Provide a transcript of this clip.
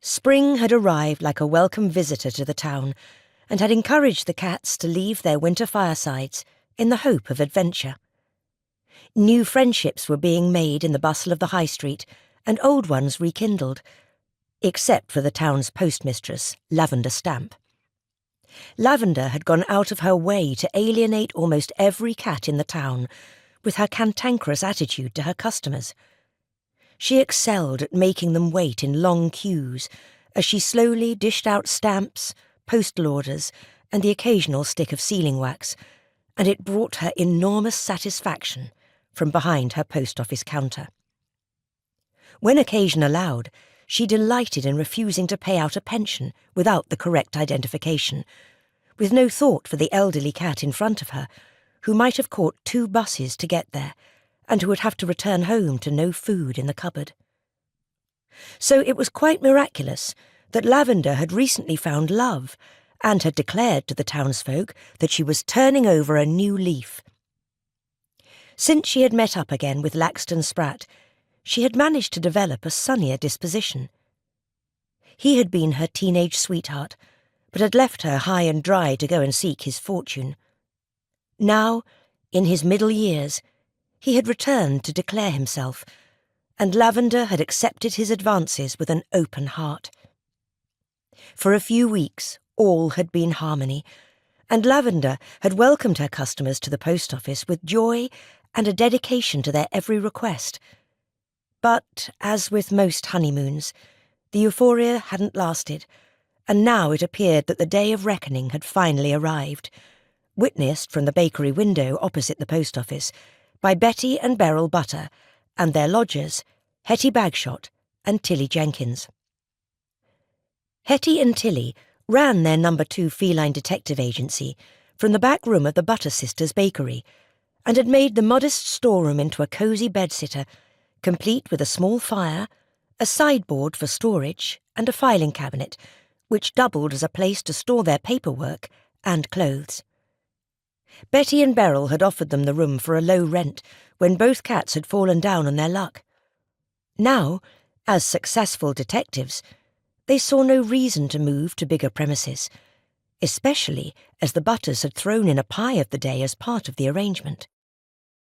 Spring had arrived like a welcome visitor to the town and had encouraged the cats to leave their winter firesides in the hope of adventure. New friendships were being made in the bustle of the high street and old ones rekindled, except for the town's postmistress, Lavender Stamp. Lavender had gone out of her way to alienate almost every cat in the town with her cantankerous attitude to her customers. She excelled at making them wait in long queues as she slowly dished out stamps, postal orders, and the occasional stick of sealing wax, and it brought her enormous satisfaction from behind her post office counter. When occasion allowed, she delighted in refusing to pay out a pension without the correct identification, with no thought for the elderly cat in front of her, who might have caught 2 buses to get there, and who would have to return home to no food in the cupboard. So it was quite miraculous that Lavender had recently found love, and had declared to the townsfolk that she was turning over a new leaf. Since she had met up again with Laxton Spratt, she had managed to develop a sunnier disposition. He had been her teenage sweetheart, but had left her high and dry to go and seek his fortune. Now, in his middle years, he had returned to declare himself, and Lavender had accepted his advances with an open heart. For a few weeks, all had been harmony, and Lavender had welcomed her customers to the post office with joy and a dedication to their every request. But, as with most honeymoons, the euphoria hadn't lasted, and now it appeared that the day of reckoning had finally arrived, witnessed from the bakery window opposite the post office by Betty and Beryl Butter and their lodgers, Hettie Bagshot and Tilly Jenkins. Hettie and Tilly ran their No. 2 feline detective agency from the back room of the Butter Sisters' bakery, and had made the modest storeroom into a cosy bedsitter, complete with a small fire, a sideboard for storage, and a filing cabinet, which doubled as a place to store their paperwork and clothes. Betty and Beryl had offered them the room for a low rent when both cats had fallen down on their luck. Now, as successful detectives, they saw no reason to move to bigger premises, especially as the Butters had thrown in a pie of the day as part of the arrangement.